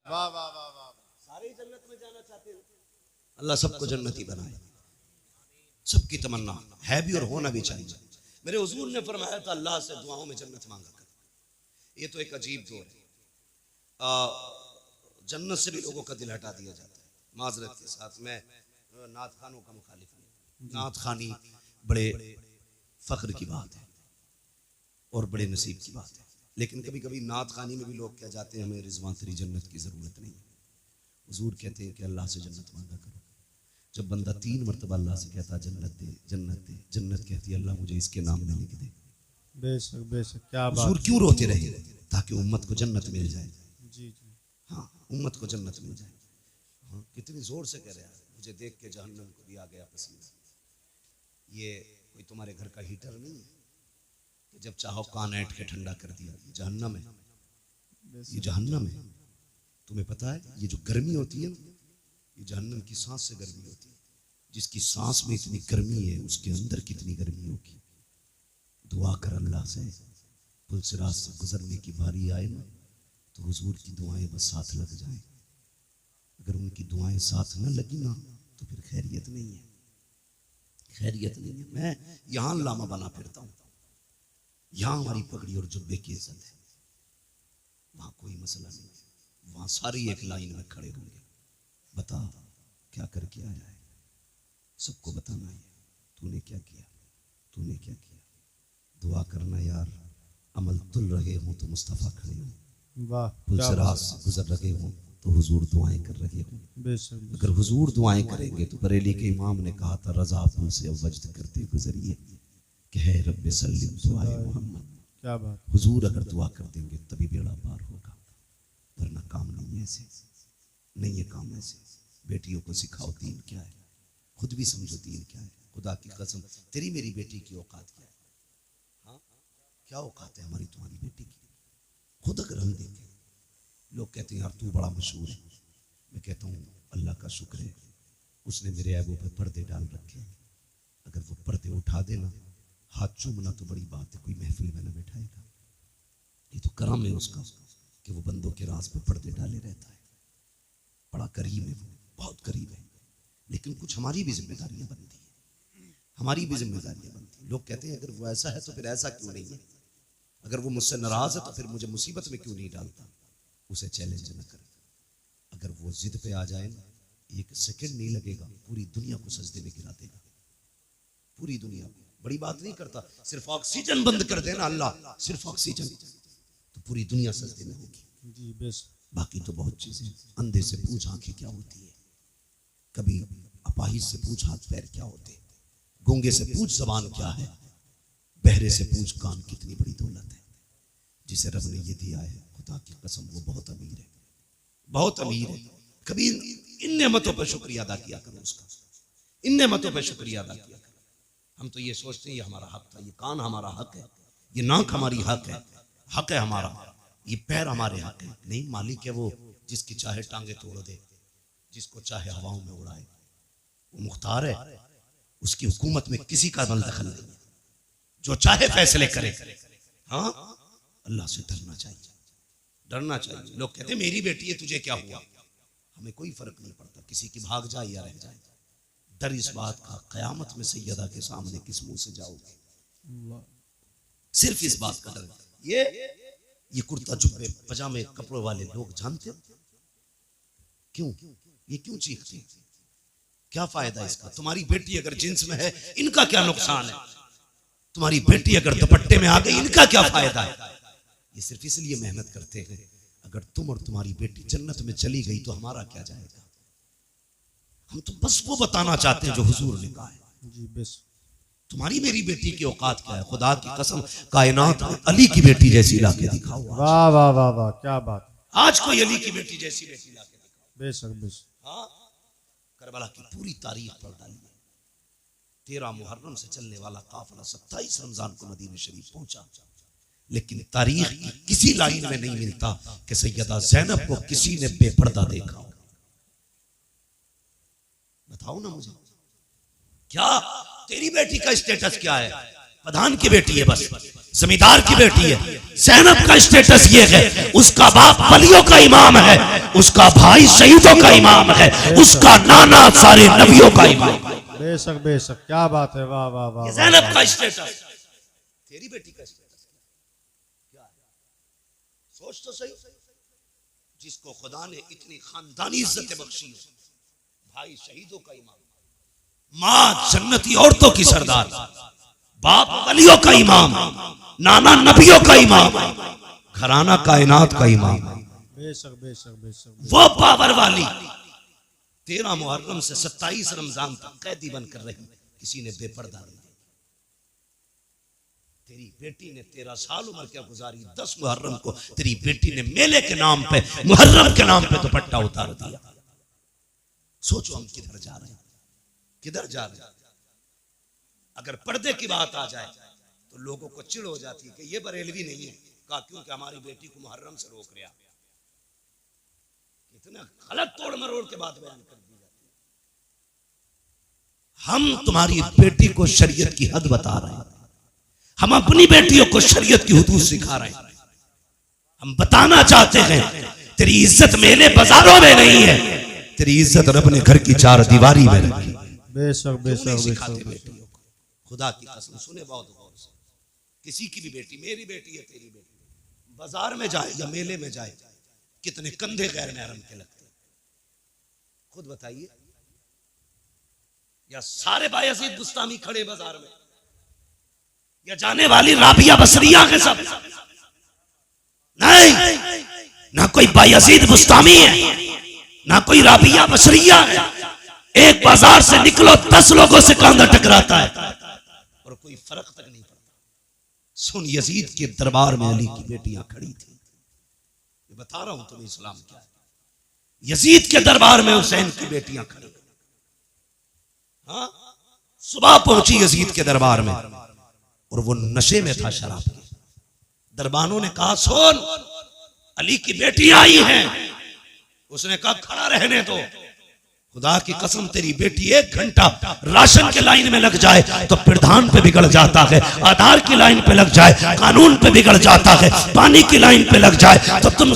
वाह वाह वाह वाह। सारे जन्नत में जाना चाहते हैं। अल्लाह सबको जन्नती बनाए, सबकी तमन्ना है भी और होना भी चाहिए। मेरे हुजूर ने फरमाया था अल्लाह से दुआओं में जन्नत मांगा कर। ये तो एक अजीब दौर है। जन्नत से भी लोगों का दिल हटा दिया जाता है। माजरत के साथ मैं नात खानों का मुखालिफ नहीं। नात खानी बड़े फख्र की बात है और बड़े नसीब की बात है, लेकिन कभी कभी नात खानी में भी लोग क्या जाते हैं, हमें रिजवान तेरी जन्नत की ज़रूरत नहीं है। हुजूर कहते हैं कि अल्लाह से जन्नत मांगा करो। जब बंदा 3 मरतबा अल्लाह से कहता जन्नत दे जन्नत दे, जन्नत कहती है अल्लाह मुझे इसके नाम में लिख दे। बेशक बेशक, क्या बात। हुजूर क्यों रोते रहे? ताकि उम्मत को जन्नत मिल जाए। जी जी हाँ, उम्मत को जन्नत मिल जाए। हाँ, कितनी जोर से कह रहा है, मुझे देख के जहन्नम को भी आ गया पसीना। ये कोई तुम्हारे घर का हीटर नहीं है कि जब चाहो कान ऐंठ के ठंडा कर दिया। ये जहन्नम है, ये जहन्नम है। तुम्हें पता है ये जो गर्मी होती है ना, ये जहन्नम की सांस से गर्मी होती है। जिसकी सांस में इतनी गर्मी है उसके अंदर कितनी गर्मी होगी। दुआ कर अल्लाह से, पुलसिरात से गुजरने की बारी आए ना तो हुजूर की दुआएं बस साथ लग जाएं। अगर उनकी दुआएं साथ न लगी ना तो फिर खैरियत नहीं है, खैरियत नहीं है। मैं यहाँ लामा बना फिरता हूँ, यहाँ हमारी पगड़ी और जुब्बे की इज्जत है, वहाँ कोई मसला नहीं है। वहाँ सारी एक लाइन में खड़े होंगे, बता क्या करके आया है, सबको बताना है तूने क्या किया, तूने क्या किया। दुआ करना यार, अमल तुल रहे हो तो मुस्तफ़ा खड़े हो, वाह, पुलसिरात से गुजर रहे हो तो हुजूर दुआएं कर रहे हो। बेशक। अगर हुजूर दुआएं करेंगे तो बरेली के इमाम ने कहा था रजा पुल से वजद करते गुजरिए कि है रब्बे सल्लिम दुआए मोहम्मद। क्या बात। हुजूर अगर दुआ कर देंगे तभी बेड़ा पार होगा, वरना काम नहीं है ऐसे, नहीं है काम ऐसे। बेटियों को सिखाओ दीन क्या है, खुद भी समझो दीन क्या है। खुदा की कसम तेरी मेरी बेटी की औकात क्या है? हाँ, क्या औकात है हमारी तुम्हारी बेटी की? खुद अगर हम देखें, लोग कहते हैं यार तू बड़ा मशहूर है। मैं कहता हूँ अल्लाह का शुक्र है उसने मेरे ऐबों पर पर्दे डाल रखे हैं। अगर वो पर्दे उठा देना, हाथ चूमना तो बड़ी बात है, कोई महफिल में न बैठाएगा। ये तो करम है उसका कि वो बंदों के राज पे पर्दे डाले रहता है। बड़ा करीब है वो, बहुत करीब है। लेकिन कुछ हमारी भी जिम्मेदारियां बनती है, हमारी भी जिम्मेदारियां बनती है। लोग कहते हैं अगर वो ऐसा है तो फिर ऐसा क्यों नहीं है, अगर वो मुझसे नाराज है तो फिर मुझे मुसीबत में क्यों नहीं डालता। उसे चैलेंज न कर, अगर वो जिद पे आ जाए ना, 1 सेकंड नहीं लगेगा, पूरी दुनिया को सजदे में गिरा देगा, पूरी दुनिया को। बड़ी बात नहीं करता, सिर्फ ऑक्सीजन बंद कर देना अल्लाह, सिर्फ ऑक्सीजन, तो पूरी दुनिया सजदे में होगी। जी बेशक। बाकी तो बहुत चीजें। अंधे से पूछ आंखें क्या होती है, कभी अपाहिज से पूछ हाथ पैर क्या होते, गूंगे से पूछ जबान क्या है, बहरे से पूछ कान कितनी बड़ी दौलत है। जिसे रब ने ये दिया है खुदा की कसम वो बहुत अमीर है, बहुत अमीर है। कभी इन नेमतों पर शुक्रिया अदा किया करो उसका, इन नेमतों पर शुक्रिया अदा किया करो। हम तो ये सोचते हैं ये हमारा हक था, ये कान हमारा हक है, ये नाक हमारी हक है हमारा, ये पैर हमारे हक है। नहीं, मालिक है वो जिसकी चाहे टांगे तोड़ दे, जिसको चाहे हवाओं में उड़ाए, वो मुख्तार है, उसकी हुकूमत में किसी का दखल नहीं है, जो चाहे फैसले करे। हाँ, अल्लाह से डरना चाहिए, डरना चाहिए। लोग कहते हैं मेरी बेटी है तुझे क्या हुआ, हमें कोई फर्क नहीं पड़ता, किसी की भाग जाए या रह जाए। डर इस बात का क़यामत में सैयदा के सामने किस मुंह से जाओगे, सिर्फ इस बात का डर। ये कुर्ता जुब्बे पजामे कपड़ों वाले लोग जानते हो क्यों, ये क्यों चीखते हैं, क्या फायदा इसका? तुम्हारी बेटी अगर जींस में है इनका क्या नुकसान है, तुम्हारी बेटी अगर दुपट्टे में आ गई इनका क्या फायदा है? ये सिर्फ इसलिए मेहनत करते हैं, अगर तुम और तुम्हारी बेटी जन्नत में चली गई तो हमारा क्या जाएगा। हम तो बस वो बताना चाहते हैं जो हुजूर ने कहा है। जी बेशक। तुम्हारी मेरी बेटी की औकात क्या है? खुदा की कसम कायनात में अली की बेटी जैसी लाके दिखाओ। वाह वाह वाह वाह, क्या बात। आज कोई अली की बेटी जैसी बेटी लाके दिखाओ। बेशक बेशक। हाँ, करबला की पूरी तारीख पढ़ डालिए। 13 मुहर्रम से चलने वाला काफिला 27 रमजान को मदीना शरीफ पहुंचा, लेकिन तारीख की किसी लाइन में नहीं मिलता कि सैयदा ज़ैनब को किसी ने बेपर्दा देखा हो। बताओ ना मुझे, क्या तेरी बेटी का स्टेटस क्या है? प्रधान की बेटी है बस, जमींदार की बेटी है। ज़ैनब का स्टेटस ये है, उसका बाप वलियों का इमाम है, उसका भाई शहीदों का इमाम है, उसका नाना सारे नबियों का इमाम है। बेशक बेशक, क्या बात है, वाह वाह वाह। ज़ैनब का स्टेटस, तेरी बेटी का स्टेटस क्या है? सोच तो सही। जिसको खुदा ने इतनी खानदानी इज्जत बख्शी हो, भाई शहीदों का इमाम, माँ जन्नती औरतों की सरदार, बाप वलियों का इमाम, नाना नबियों का इमाम, घराना कायनात का इमाम। बेशक बेशक बेशक। वो पावर वाली 13 मुहर्रम से 27 रमजान तक कैदी बनकर रही, किसी ने बेपर्दा नहीं। तेरी बेटी ने 13 साल उम्र क्या गुजारी, 10 मुहर्रम को तेरी बेटी ने मेले के नाम पे, मुहर्रम के नाम पे दुपट्टा उतार दिया। सोचो हम किधर जा रहे हैं, किधर जा रहे हैं। अगर पर्दे की बात आ जाए तो लोगों को चिढ़ हो जाती है कि ये बरेलवी नहीं है, कहा क्योंकि हमारी बेटी को मुहर्रम से रोक रहा। इतना गलत तोड़ मरोड़ के बात बयान कर दी जाती है। हम तुम्हारी बेटी को शरीयत की हद बता रहे हैं, हम अपनी बेटियों को शरीयत की हुदूद सिखा रहे हैं। हम बताना चाहते हैं तेरी इज्जत मेले बाजारों में नहीं है, तेरी इज्जत रब ने घर की 4 दीवारी में रखी। बेशक बेशक सिखाते बेशक। बेटियों को, खुदा की कसम सुने बहुत गौर से, किसी की भी बेटी, मेरी बेटी है, तेरी बेटी, बाजार में जाए या मेले में जाए, कितने कंधे गैर महरम के लगते हैं, खुद बताइए। या सारे बायजीद बुस्तामी खड़े बाजार में, या जाने वाली राबिया बसरिया के सब, नहीं, ना कोई बायजीद बुस्तामी है, ना कोई राबिया बसरिया है। एक बाजार से निकलो 10 लोगों से कांधा टकराता है और कोई फर्क तक नहीं पड़ता। सुन, यजीद के दरबार में अली की बेटियां खड़ी थी, मैं बता रहा हूं तुम्हें इस्लाम क्या है। यजीद के दरबार में हुसैन की बेटियां खड़ी, हाँ, सुबह पहुंची यजीद के दरबार में और वो नशे में था शराब के। दरबानों ने कहा सुन, अली की बेटियां आई हैं। उसने कहा खड़ा रहने दो, खुदा की कसम तेरी बेटी 1 घंटा राशन के लाइन में लग जाए तो प्रधान पे बिगड़ जाता है, आधार की लाइन पे लग जाए कानून पे बिगड़ जाता है, पानी की लाइन पे लग जाए तो तुम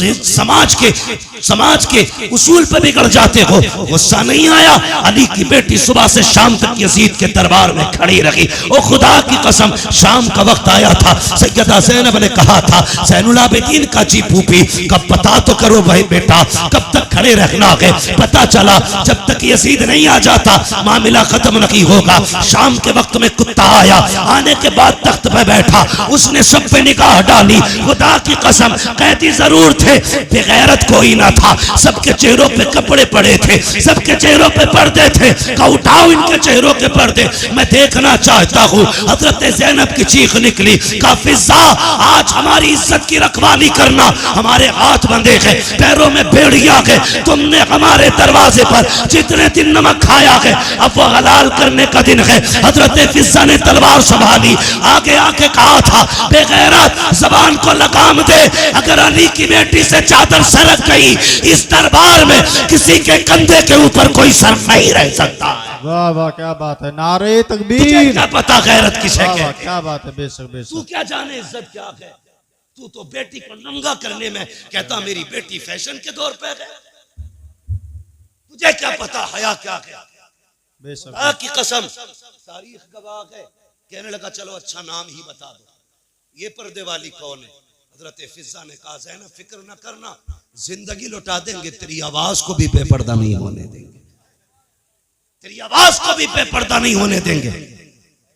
समाज के उसूल पे बिगड़ जाते हो। गुस्सा नहीं आया, अली की बेटी सुबह से शाम तक यजीद के दरबार में खड़ी रही। ओ खुदा की कसम, शाम का वक्त आया था, सैयदा ज़ैनब ने कहा था ज़ैनुल आबिदीन का जी फूफी, कब पता तो करो भाई बेटा, कब तक खड़े रहना है। पता चला जब तक यजीद नहीं आ जाता मामला खत्म नहीं होगा। शाम के वक्त में कुत्ता आया, आने के बाद तख्त पे बैठा, उसने सब पे निगाह डाली। खुदा की कसम, कैदी जरूर थे, बेगैरत कोई ना था। सबके चेहरों पे कपड़े पड़े थे, सबके चेहरों पे पर्दे थे। का उठाओ इनके चेहरों के पर्दे, मैं देखना चाहता हूँ। हजरत ज़ैनब की चीख निकली, का फिजा, आज हमारी इज्जत की रखवाली करना, हमारे हाथ बंधे हैं, पैरों में बेड़ियां है। तुमने हमारे दरवाजे पर जितने दिन नमक खाया है, अब वो हलाल करने का दिन है। हजरत फिजा ने तलवार संभाली, आगे आके कहा था बेगैरत, जबान को लगाम दे, अगर अली की बेटी से चादर सरक गई इस दरबार में किसी के कंधे के ऊपर कोई सर नहीं रह सकता। वाह वाह, क्या बात है, नारे तकबीर। तुझे क्या पता गैरत किसे वाह वाह, कहते हैं? क्या बात है, बेशक तू बेशक। क्या जाने इज्जत क्या है? तू तो बेटी को नंगा करने में कहता मेरी बेटी फैशन के दौर पे है। तुझे क्या पता हया क्या है? बेशक खुदा की कसम, तारीख गवाह है। कहने लगा चलो अच्छा नाम ही बता दो, ये पर्दे वाली कौन है? हजरत फिजा ने कहा ज़ैनब फिक्र न करना, जिंदगी लौटा देंगे, तेरी आवाज को भी बेपर्दा नहीं होने देंगे, तेरी आवाज को भी बेपर्दा नहीं होने देंगे।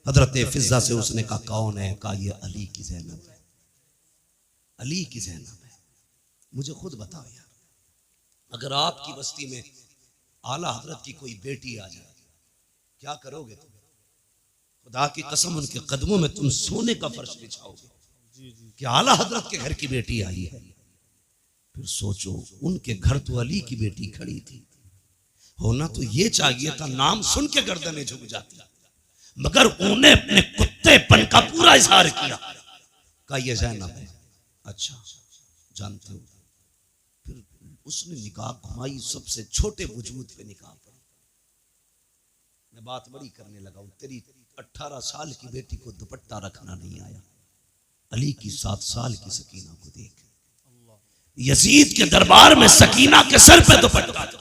हजरत फिजा से उसने कहा कौन है? कहा ये अली की ज़ैनब है, अली की ज़ैनब है। मुझे खुद बताओ यार, अगर आपकी बस्ती में आला हजरत की कोई बेटी आ जाए क्या करोगे तुम? खुदा की कसम, उनके कदमों में तुम सोने का फर्श बिछाओगे कि आला हजरत के घर की बेटी आई है। फिर सोचो, उनके घर तो अली की बेटी खड़ी थी, होना तो ये चाहिए था नाम सुन के गर्दनें झुक जाती, मगर उन्हें अपने कुत्तेपन का पूरा इजहार किया। कहा ये ज़ैनब है। अच्छा जानते हो? फिर उसने निकाह घुमाई, सबसे छोटे वजूद पे निकाह पड़ी। मैं बात बड़ी करने लगा हूं, तेरी 18 साल की बेटी को दुपट्टा रखना नहीं आया, अली की 7 साल की सकीना को देख, यजीद के दरबार में सकीना के सर पे दुपट्टा था।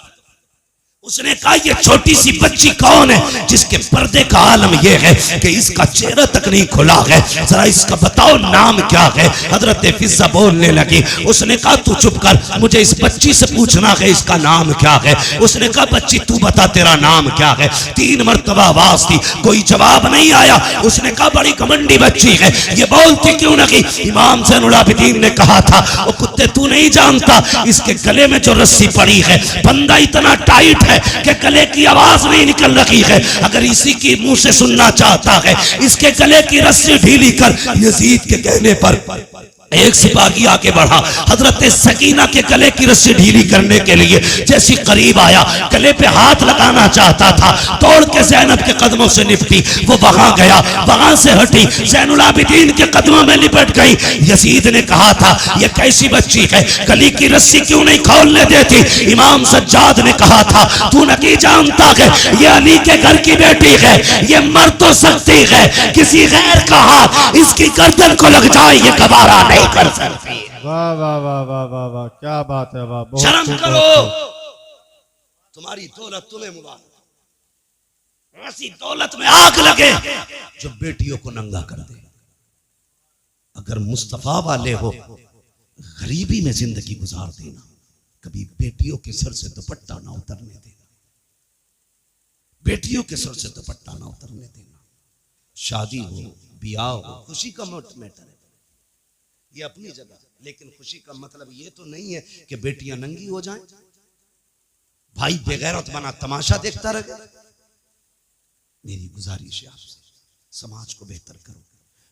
उसने कहा ये छोटी सी बच्ची कौन है जिसके पर्दे का आलम यह है कि इसका चेहरा तक नहीं खुला है, जरा इसका बताओ नाम क्या है। हजरत फिजा बोलने लगी। उसने कहा तू चुप कर, मुझे इस बच्ची से पूछना है इसका नाम क्या है। उसने कहा बच्ची तू बता तेरा नाम क्या है। 3 मरतबा आवाज दी, कोई जवाब नहीं आया। उसने कहा बड़ी घमंडी बच्ची है, ये बोलती क्यों नहीं। इमाम ज़ैनुल आबिदीन ने कहा था ओ कुत्ते तू नहीं जानता इसके गले में जो रस्सी पड़ी है बंदा इतना टाइट है कि गले की आवाज नहीं निकल रही है। अगर इसी की मुंह से सुनना चाहता है इसके गले की रस्सी ढीली कर। यजीद के कहने पर एक सिपाही आगे बढ़ा, हजरत सकीना के गले की रस्सी ढीली करने के लिए जैसी करीब आया, गले पे हाथ लगाना चाहता था, तोड़ के ज़ैनब के कदमों से निपटी। वो वहां गया, वहां से हटी, ज़ैनुल आबिदीन के कदमों में लिपट गई। यजीद ने कहा था ये कैसी बच्ची है, गले की रस्सी क्यों नहीं खोलने देती। इमाम सज्जाद ने कहा था तू नहीं जानता है ये अली के घर की बेटी है, ये मर तो सकती है, किसी गैर का हाथ इसकी गर्दन को लग जाए ये गवारा नहीं कर सकती। वाह वाह वाह वाह वाह वाह, क्या बात है, वाह, बहुत शर्म खूब, करो, बहुत खूब। तुम्हारी दौलत तुम्हें मुबारक। ऐसी दौलत में आग लगे जो बेटियों को नंगा कर दे। अगर मुस्तफा वाले हो गरीबी में जिंदगी गुजार देना, कभी बेटियों के सर से दुपट्टा ना उतरने देना, बेटियों के सर से दुपट्टा ना उतरने देना। शादी हो, ब्याह हो, खुशी का मैटर है ये अपनी जगह, लेकिन खुशी का मतलब ये तो नहीं है कि बेटियां नंगी हो जाएं, भाई बेगैरत बना तमाशा देखता रहे। मेरी गुजारिश है आपसे, समाज को बेहतर करो,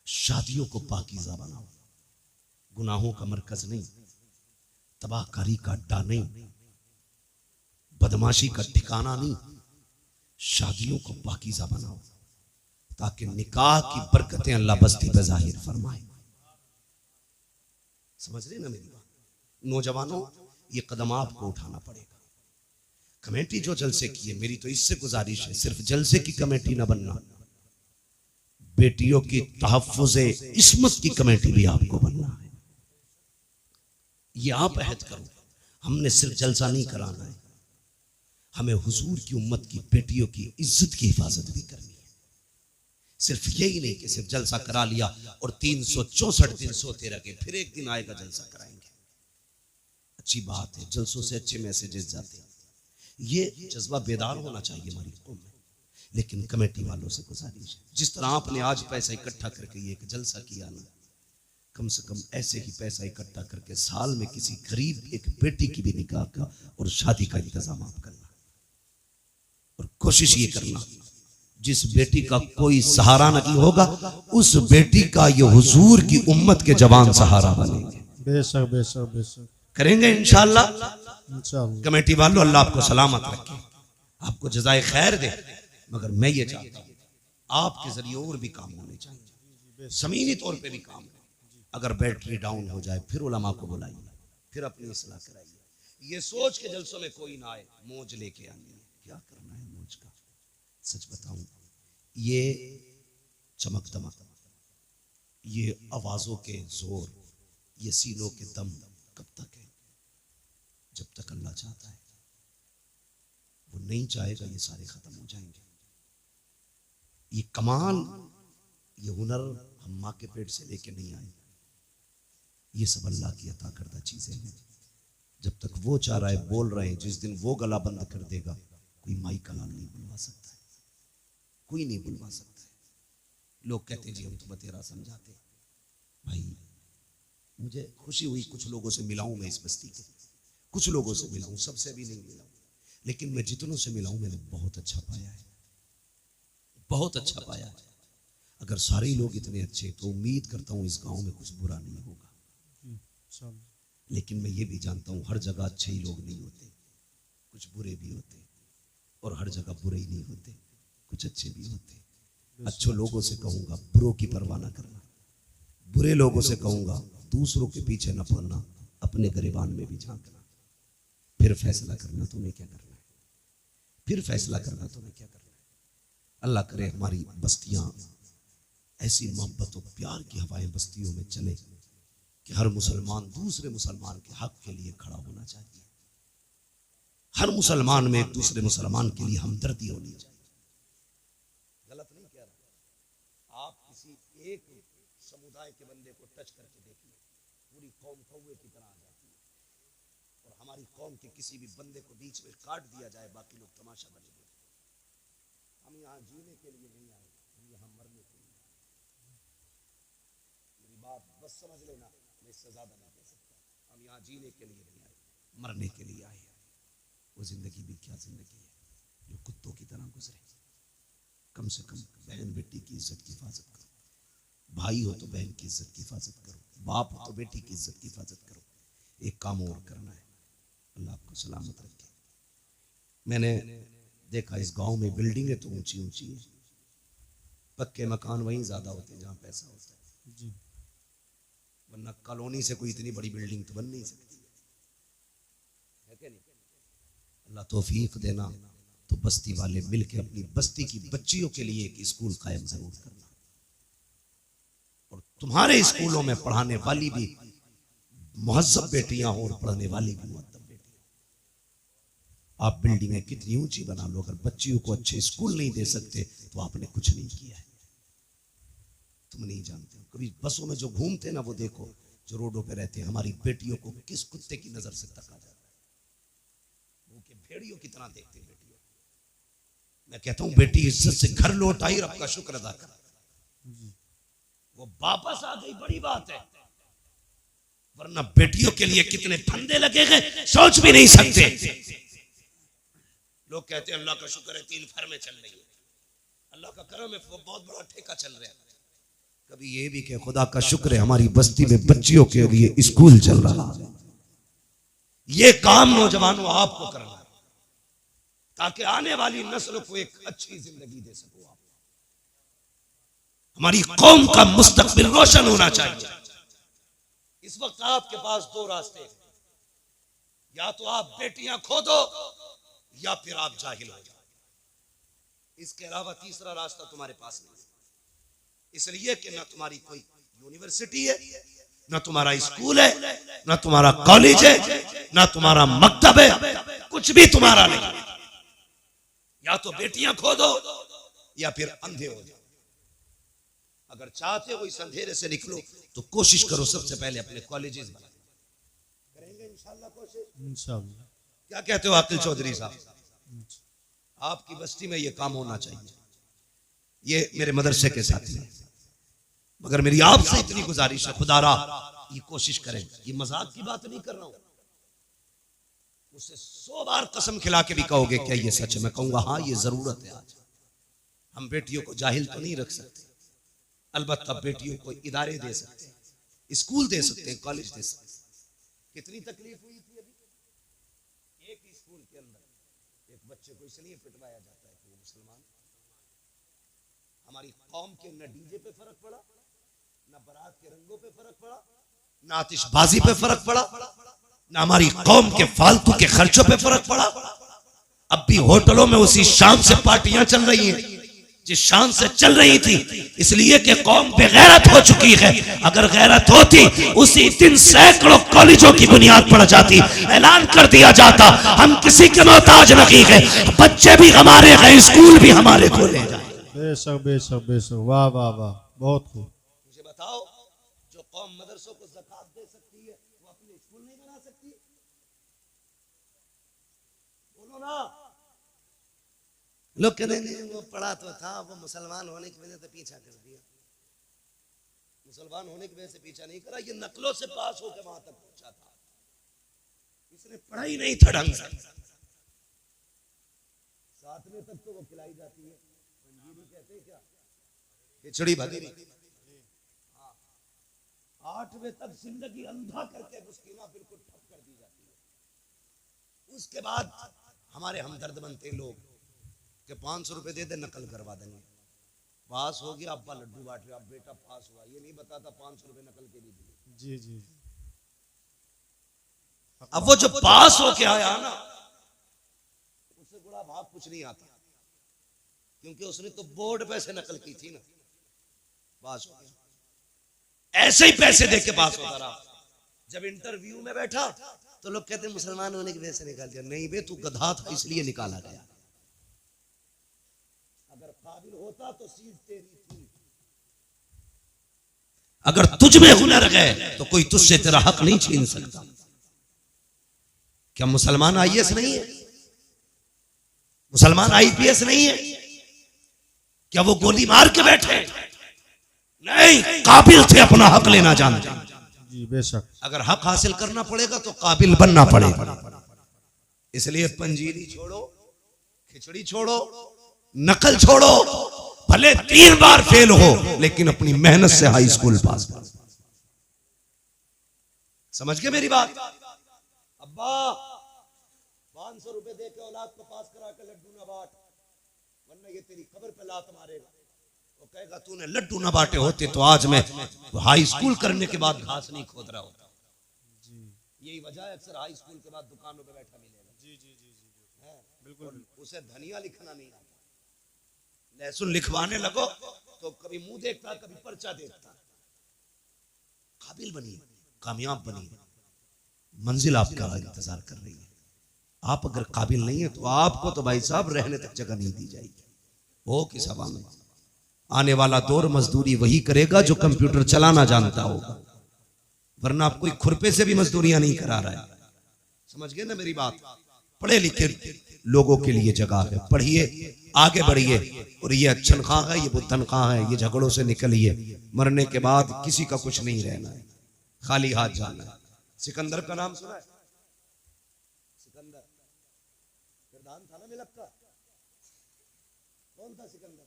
शादियों को पाकीज़ा बनाओ, गुनाहों का मरकज नहीं, तबाहकारी का अड्डा नहीं, बदमाशी का ठिकाना नहीं। शादियों को पाकीज़ा बनाओ ताकि निकाह की बरकतें अल्लाह बस्ती पे जाहिर फरमाए। समझ रहे ना मेरी बात। नौजवानों ये कदम आपको उठाना पड़ेगा। कमेटी जो जलसे की है, मेरी तो इससे गुजारिश है सिर्फ जलसे की कमेटी ना बनना, बेटियों की तहफ्फुज़े इस्मत की कमेटी भी आपको बनना है। ये आप अहद करो, हमने सिर्फ जलसा नहीं कराना है, हमें हुजूर की उम्मत की बेटियों की इज्जत की हिफाजत भी करनी है। सिर्फ यही नहीं कि सिर्फ जलसा करा लिया और 364 दिन सोते रह गए, फिर एक दिन आएगा जलसा कराएंगे। अच्छी बात है, जलसों से अच्छे मैसेजेस जाते हैं, ये जज्बा बेदार होना चाहिए हमारी कौम में। लेकिन कमेटी वालों से गुजारिश है, जिस तरह आपने आज पैसा इकट्ठा करके ये एक जलसा किया ना, कम से कम ऐसे ही पैसा इकट्ठा करके साल में किसी गरीब एक बेटी की भी निकाह का और शादी का इंतजाम आप करना। और कोशिश ये करना जिस बेटी का कोई सहारा नहीं होगा उस बेटी का ये हुजूर की उम्मत के जवान सहारा बनेंगे। बेशक बेशक बेशक करेंगे इंशाअल्लाह। इंशाअल्लाह। कमेटी वालों अल्लाह आपको सलामत रखे, आपको जज़ाए खैर दे। मगर मैं ये चाहता हूँ आपके जरिए और भी काम होने चाहिए, ज़मीनी तौर पे भी काम हो। अगर बैटरी डाउन हो जाए फिर उलमा को बुलाइए, फिर अपनी इस्लाह कराइए। ये सोच के जलसों में कोई ना आए मौज लेके आनी है, क्या करना है मौज का। सच बताऊं, ये चमक दमक, ये आवाजों के जोर, ये सीनों के दम कब तक है? जब तक अल्लाह चाहता है। वो नहीं चाहेगा ये सारे खत्म हो जाएंगे। ये कमाल, ये हुनर हम माँ के पेट से लेके नहीं आए, ये सब अल्लाह की अता करदा चीजें हैं। जब तक वो चाह रहा है बोल रहे हैं, जिस दिन वो गला बंद कर देगा कोई माई कलाम नहीं बुलवा सकता है, कोई नहीं बुलवा सकता है। लोग कहते हैं जी हम तो बतेरा समझाते। भाई मुझे खुशी हुई, कुछ लोगों से मिला हूं मैं इस बस्ती के, कुछ लोगों से मिला हूं, सबसे भी नहीं मिला हूं, लेकिन मैं जितनों से मिला हूं मैंने बहुत अच्छा पाया है, बहुत अच्छा पाया है। अगर सारे लोग इतने अच्छे तो उम्मीद करता हूं इस गांव में कुछ बुरा नहीं होगा। लेकिन मैं ये भी जानता हूं हर जगह अच्छे ही लोग नहीं होते, कुछ बुरे भी होते, और हर जगह बुरे ही नहीं होते, कुछ अच्छे भी होते। अच्छे लोगों से कहूंगा बुरों की परवाह ना करना, बुरे लोगों से कहूंगा दूसरों के पीछे न पड़ना, अपने गिरबान में भी झांकना, फिर फैसला करना तुम्हें क्या करना है, फिर फैसला करना तुम्हें क्या करना है। अल्लाह करे हमारी बस्तियां ऐसी मोहब्बत और प्यार की हवाएं बस्तियों में चले कि हर मुसलमान दूसरे मुसलमान के हक के लिए खड़ा होना चाहिए। हर मुसलमान में एक दूसरे मुसलमान के लिए हमदर्दी होनी चाहिए। गलत नहीं कह रहा। आप किसी एक समुदाय के बंदे को टच करके देखिए, पूरी कौम कौवे की तरह आ जाती है। और हमारी कौम के किसी भी बंदे को बीच में काट दिया जाए, बाकी लोग तमाशा बने। हम यहाँ जीने के लिए नहीं आए, हम यहाँ मरने के लिए आए। मेरी बात बस समझ लेना, मैं इससे ज्यादा नहीं कह सकता। हम यहाँ जीने के लिए नहीं आए, मरने के लिए आए। वो जिंदगी भी क्या जिंदगी है जो कुत्तों की तरह गुजरे। कम से कम बहन बेटी की इज्जत की हिफाजत करो। भाई हो तो बहन की इज्जत की हिफाजत करो। बाप हो तो बेटी की इज्जत की हिफाजत करो। एक काम और करना है, अल्लाह आपको सलामत रखे। मैंने देखा इस गांव में बिल्डिंगें तो ऊंची ऊंची हैं, पक्के मकान वहीं ज्यादा होते हैं जहां पैसा होता है जी। वरना कॉलोनी से कोई इतनी बड़ी बिल्डिंग तो बन नहीं सकती है कि नहीं। अल्लाह तौफीक देना तो बस्ती वाले मिलके अपनी बस्ती की बच्चियों के लिए एक स्कूल कायम जरूर करना। और तुम्हारे स्कूलों में पढ़ाने वाली भी मुहज्जब बेटियां हो और पढ़ने वाली भी मुअद्दब बेटियां। आप बिल्डिंगें कितनी ऊंची बना लो, अगर बच्चियों को अच्छे स्कूल नहीं दे सकते तो आपने कुछ नहीं किया है। तुम नहीं जानते हो, कभी बसों में जो घूमते ना वो देखो, जो रोडों पे रहते हैं, हमारी बेटियों को किस कुत्ते की नजर से तका जाता है। वो के भेड़ियों की तरह देखते हैं बेटियों। मैं कहता हूं बेटी इज्जत से घर लौट आई, रब का शुक्र अदा कर। वो वापस आ गई, बड़ी बात है। वरना बेटियों के लिए कितने फंदे लगे गए सोच भी नहीं सकते। लोग कहते हैं अल्लाह का शुक्र है 3 फर्में चल रही है, अल्लाह का करम है, वो बहुत बड़ा ठेका चल रहा है। कभी ये भी कि खुदा का शुक्र है हमारी बस्ती में बच्चियों के लिए स्कूल चल रहा है। ये काम नौजवानों आपको करना है ताकि आने वाली नस्ल को एक अच्छी जिंदगी दे सको। आप हमारी कौम का मुस्तकबिल रोशन होना चाहिए। इस वक्त आपके पास 2 रास्ते हैं, या तो आप बेटियां खो दो या फिर आप जाहिल हो जाओ। इसके अलावा तीसरा रास्ता तुम्हारे पास नहीं। इसलिए कि ना तुम्हारी कोई यूनिवर्सिटी है, ना तुम्हारा स्कूल है, ना तुम्हारा कॉलेज है, ना तुम्हारा मकतब है, कुछ भी तुम्हारा नहीं। या तो बेटियां खो दो या फिर अंधे हो जाओ। अगर चाहते हो इस अंधेरे से निकलो तो कोशिश करो सबसे पहले अपने कॉलेजेस बनाने। करेंगे इंशाल्लाह कोशिश, इंशाल्लाह। क्या कहते हो आकिल चौधरी साहब? आपकी बस्ती में ये काम होना चाहिए। ये मेरे मदरसे के साथी हैं, मगर मेरी आपसे इतनी गुजारिश है, खुदारा ये कोशिश करें। ये मजाक की बात नहीं कर रहा हूं, मुझसे 100 बार कसम खिला के भी कहोगे क्या ये सच है, मैं कहूंगा हाँ ये जरूरत है। आज हम बेटियों को जाहिल तो नहीं रख सकते, अलबत्ता बेटियों को इदारे दे सकते हैं, स्कूल दे सकते हैं, कॉलेज दे सकते हैं। कितनी तकलीफ हुई थी अभी एक स्कूल के अंदर एक बच्चे को इसलिए पिटवाया जाता है कि वो मुसलमान। हमारी कौम के न डीजे पे फर्क पड़ा, न बारात के रंगों पे फर्क पड़ा, न आतिशबाजी पे फर्क पड़ा, न हमारी कौम के फालतू के खर्चों पे फर्क पड़ा। अब भी होटलों में उसी शान से पार्टियां चल रही हैं जिस शान से चल रही थी, इसलिए कि कौम बेगैरत हो चुकी है। अगर गैरत होती उसी दिन सैकड़ों कॉलेजों की बुनियाद पड़ जाती, ऐलान कर दिया जाता हम किसी के मोहताज नहीं है, बच्चे भी हमारे हैं, स्कूल भी हमारे खोले जाए। बेशक बेशक बेशक, वाह वाह वाह, बहुत खूब। मुझे बताओ, जो कौम मदरसों को ज़कात दे सकती है वो अपने स्कूल नहीं बना सकती? बोलो ना। लोग कहते हैं वो पढ़ा तो था, वो मुसलमान होने की वजह से पीछा कर दिया। मुसलमान होने की वजह से पीछा नहीं करा, ये नकलों से पास होकर वहां तक पहुंचा था। इसने पढ़ाई नहीं था ढंग से। 7वें तक तो वो खिलाई जाती है, पंजीरी कहते हैं क्या, खिचड़ी भदीरी। 8वें तक जिंदगी अंधा करके मुस्किना बिल्कुल ठप कर दी जाती है। उसके बाद हमारे हमदर्द बनते लोग कि 500 रुपए दे दे नकल करवा देंगे। पास हो गया, अब्बा लड्डू बांट रहे, अब बेटा पास हुआ, ये नहीं बताता 500 रुपए नकल के भी दिए। जी जी। अब वो जो पास हो के आया ना, उससे बड़ा भाग कुछ नहीं आता, क्योंकि उसने तो बोर्ड पे से नकल की थी ना। पास हो गया। ऐसे ही पैसे दे के पास होता रहा। जब इंटरव्यू में बैठा तो लोग कहते मुसलमान होने की वजह से निकाल दिया। नहीं बे, तू गधा था इसलिए निकाला गया। अगर काबिल होता तो सीट तेरी थी। अगर तुझ में हुनर है तो कोई तुझसे तेरा हक नहीं छीन सकता। क्या मुसलमान आईएएस नहीं है? मुसलमान आईपीएस नहीं है? क्या वो गोली मार के बैठे? नहीं, काबिल थे, अपना हक लेना जानते। जी बेशक। अगर हक हासिल करना पड़ेगा तो काबिल बनना पड़ेगा। इसलिए पंजीरी छोड़ो, खिचड़ी छोड़ो, नकल छोड़ो, भले 3 बार फेल हो लेकिन अपनी मेहनत से हाई स्कूल पास करो। समझ गए मेरी बात? अब्बा 500 रुपए दे के औलाद को पास करा के लड्डू ना बांट, वरना ये तेरी खबर पे लात मारेगा। वो कहेगा तूने लड्डू ना बांटे होते तो आज मैं हाई स्कूल करने के बाद घास नहीं खोद रहा होता। यही वजह है अक्सर हाई स्कूल के बाद दुकानों पे बैठा मिलेगा। जी जी जी जी बिल्कुल। उसे धनिया लिखना नहीं आता, लहसुन लिखवाने लगो तो कभी मुंह देखता, कभी पर्चा देखता। काबिल बनिए, कामयाब बनिए, मंजिल आपका इंतजार कर रही है। आप अगर काबिल नहीं है तो आपको तो भाई साहब रहने तक जगह नहीं दी जाएगी। वो किस हवा में? आने वाला दौर मजदूरी वही करेगा जो कंप्यूटर चलाना जानता होगा, वरना आप कोई खुरपे से भी मजदूरियां नहीं करा रहा है। समझ गए ना मेरी बात? पढ़े लिखे लोगों के लिए जगह है, पढ़िए, आगे बढ़िए। और ये अच्छन खां है, ये बुद्धन खां है, ये झगड़ों से निकलिए। मरने के बाद किसी का कुछ नहीं रहना है, खाली हाथ जाना है। सिकंदर का नाम सुना है? सिकंदर किरदान था ना मिलक का। कौन था सिकंदर?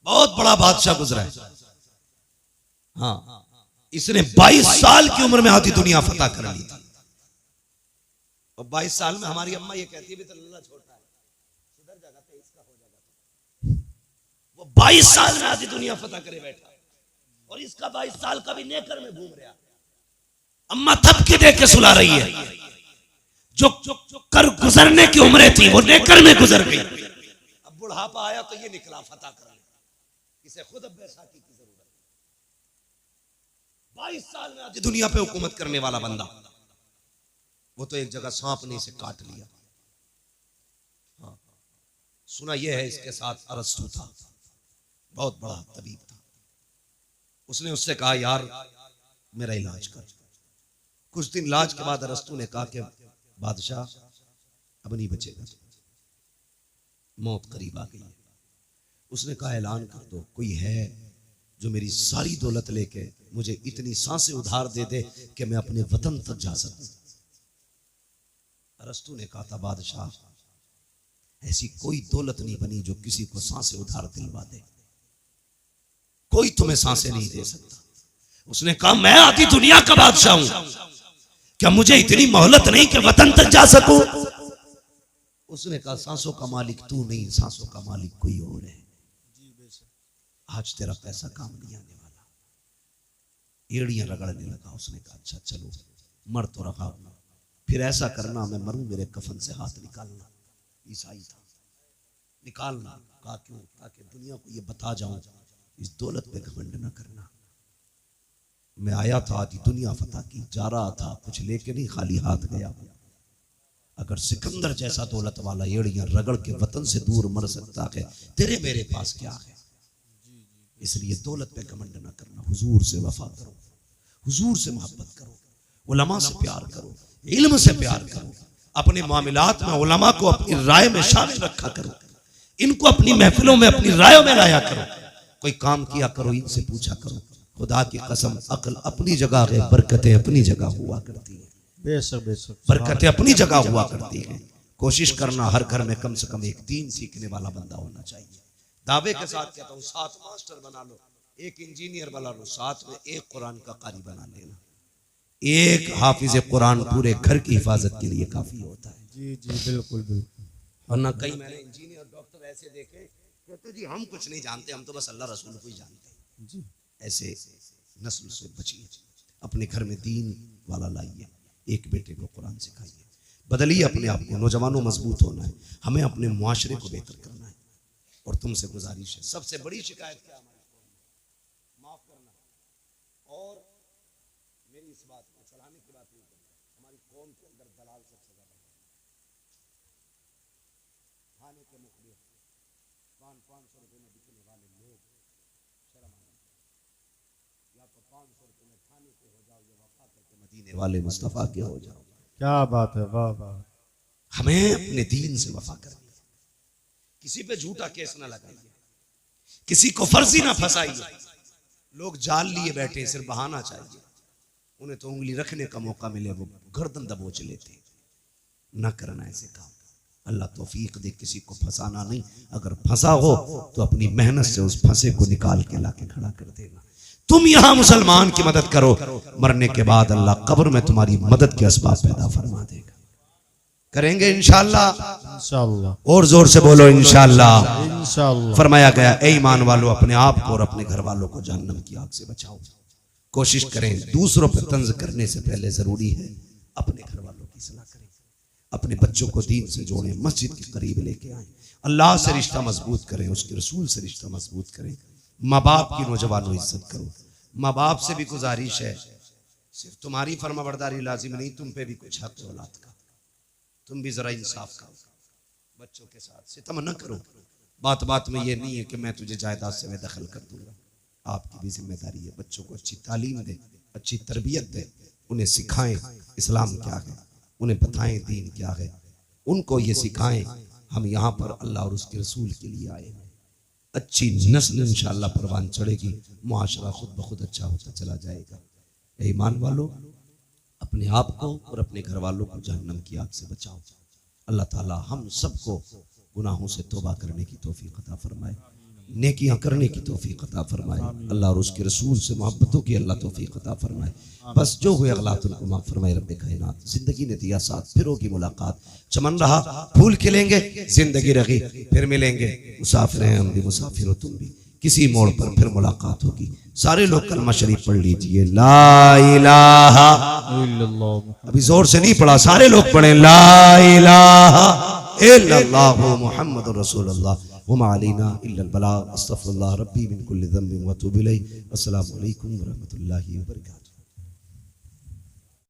बहुत बड़ा बादशाह गुजरा है। हाँ, इसने 22 साल की उम्र में आधी दुनिया फतह कर ली थी। और 22 साल में हमारी अम्मा ये कहती है भी तो लल्ला छोटा है, सुधर जाएगा, 23 का हो जाएगा। वो 22 साल में आधी दुनिया फतह करे बैठा, और इसका 22 साल का भी नेकर में घूम रहा। अम्मा थपकी दे के सुला रही है। जो कर गुजरने की उम्रें थी वो नेकर में गुजर गई। अब बुढ़ापा आया तो ये निकला फतह कर ले। इसे खुद अब बैसाखी की जरूरत है। 22 साल में आधी दुनिया पे हुकूमत करने वाला बंदा, वो तो एक जगह सांप ने इसे काट लिया। हाँ, सुना यह है इसके साथ अरस्तु था, बहुत बड़ा तबीब था। उसने उससे कहा यार मेरा इलाज कर। कुछ दिन इलाज के बाद अरस्तु ने कहा कि बादशाह अब नहीं बचेगा, मौत करीब आ गई है। उसने कहा ऐलान कर दो, कोई है जो मेरी सारी दौलत लेके मुझे इतनी सांसें उधार दे दे कि मैं अपने वतन तक जा सकूं। अरस्तु ने कहा था बादशाह ऐसी कोई दौलत नहीं बनी जो किसी को सांसें उधार दिलवा दे, कोई तुम्हें सांसें नहीं दे सकता। उसने कहा मैं आधी दुनिया का बादशाह हूं, क्या मुझे इतनी मोहलत नहीं कि वतन तक जा सकूं? उसने कहा सांसों का मालिक तू नहीं, सांसों का मालिक कोई और है। आज तेरा पैसा काम नहीं आने वाला। एड़ियां रगड़ने लगा। उसने कहा अच्छा चलो, मर तो रहा हूं, फिर ऐसा करना मैं मरूं मेरे कफन से हाथ निकालना। ईसाई था, निकालना। कहा क्यों? ताकि दुनिया को ये बता जाऊं इस दौलत पे घमंड न करना। मैं आया था आधी दुनिया फतह की, जा रहा था कुछ लेके नहीं, खाली हाथ गया। अगर सिकंदर जैसा दौलत वाला एड़ियां रगड़ के वतन से दूर मर सकता है, तेरे मेरे पास क्या है? इसलिए दौलत पे घमंड न करना, हुजूर से वफा करो, हुजूर से मोहब्बत करो, उलमा से प्यार करो, इल्म से प्यार करो, अपने मामलात में उलमा को अपनी राय में शामिल रखा करो, इनको अपनी महफिलों में अपनी रायों में लाया करो। कोई काम किया करो, इनसे पूछा करो। खुदा की कसम अक्ल अपनी जगह है, बरकतें अपनी जगह हुआ करती है। बेशक बेशक, बरकतें अपनी जगह हुआ करती हैं। कोशिश करना हर घर में कम से कम एक दीन सीखने वाला बंदा होना चाहिए। दावे के साथ कहता हूँ 7 मास्टर बना लो, 1 इंजीनियर बना लो, साथ में 1 कुरान का कारी बना लेना। 1 हाफिज कुरान पूरे घर की हिफाजत के लिए काफी होता है। जी जी बिल्कुल बिल्कुल। वरना कई मैंने इंजीनियर डॉक्टर ऐसे देखे, कहते जी हम कुछ नहीं जानते, हम तो बस अल्लाह रसूल को ही जानते हैं। जी ऐसे नस्ल से बचिए, अपने घर में दीन वाला लाइए, 1 बेटे को कुरान सिखाइए, बदलिए अपने आप को। नौजवानों मजबूत होना है, हमें अपने मुआशरे को बेहतर करना है। और तुमसे गुजारिश है, सबसे बड़ी शिकायत क्या हमारी और मेरी इस बात को चलाने की बात नहीं करता, हमारी कौम के अंदर दलाल सबसे ज्यादा है। खाने के मुखबिर 500 रुपए में बिकने वाले लोग शर्म आना, या तो 500 रुपए में खाने के हो जाओ, या वफा करके मदीने वाले मुस्तफा के हो जाओ। क्या बात है, वाह वाह। हमें अपने दीन से वफा करनी, किसी पे झूठा केस ना लगाइए, किसी को फर्जी ना फंसाइए। लोग जाल लिए बैठे, सिर्फ बहाना चाहिए, उन्हें तो उंगली रखने का मौका मिले वो गर्दन दबोच लेते। ना करना ऐसे काम। अल्लाह तौफीक दे, किसी को फंसाना नहीं। अगर फंसा हो तो अपनी मेहनत से उस फंसे को निकाल के लाके खड़ा कर देना। तुम यहां मुसलमान की मदद करो, मरने के बाद अल्लाह कब्र में तुम्हारी मदद के असबाब पैदा फरमा देगा। करेंगे इंशाअल्लाह, इंशाअल्लाह। और जोर से बोलो इंशाअल्लाह। इंशाअल्लाह। फरमाया गया, ए ईमान वालों, अपने आप को और अपने घर वालों को जहन्नम की आग से बचाओ। कोशिश करें, दूसरों पर तंज करने से पहले जरूरी है अपने घर वालों की सलाह करें, अपने बच्चों को दीन से जोड़ें, मस्जिद के करीब लेके आए, अल्लाह से रिश्ता मजबूत करें, उसके रसूल से रिश्ता मजबूत करें। माँ बाप की नौजवानों इज्जत करो। माँ बाप से भी गुजारिश है, सिर्फ तुम्हारी फर्माबरदारी लाजिम नहीं, तुम पे भी कुछ हक है औलाद का, तुम भी जरा इंसाफ करो, बच्चों के साथ सितम न करो। बात बात में ये नहीं है कि मैं तुझे जायदाद से मैं दखल कर दूंगा। आपकी भी जिम्मेदारी है, बच्चों को अच्छी तालीम दे, अच्छी तरबियत दे, उन्हें सिखाएं इस्लाम क्या है, उन्हें बताएं दीन क्या है, उनको ये सिखाएं हम यहाँ पर अल्लाह और उसके रसूल के लिए आए हैं। अच्छी नस्ल इंशाअल्लाह परवान चढ़ेगी, मुआशरा खुद ब खुद अच्छा होता चला जाएगा। ईमान वालों, अपने आप को और अपने घर वालों को जहन्नम की आग से बचाओ। अल्लाह ताला हम सबको गुनाहों से तौबा करने की तौफीक अता फरमाए, नेकियां करने की तौफीक अता फरमाए, अल्लाह और उसके रसूल से मोहब्बतों की अल्लाह तौफीक अता फरमाए। बस जो हुए अगलात उनको माफ फरमाए रब्बे कायनात। जिंदगी ने दिया साथ, फिर होगी मुलाकात, चमन रहा फूल खिलेंगे, जिंदगी रही फिर मिलेंगे, मुसाफिर हैं हम भी, मुसाफिर हो तुम भी, किसी मोड़ पर फिर मुलाकात होगी। सारे लोग कलमा शरीफ पढ़ लीजिए, ला इलाहा इल्लल्लाह। अभी जोर से नहीं पढ़ा, सारे लोग पढ़े, ला इलाहा इल्लल्लाहु मुहम्मदुर रसूलुल्लाह वमा अलैना इल्लल बलाग। अस्तगफिरुल्लाह रब्बी मिन कुल्लि ज़ंबिन व अतूबु इलैहि। अस्सलामु अलैकुम व रहमतुल्लाहि व बरकातुहू।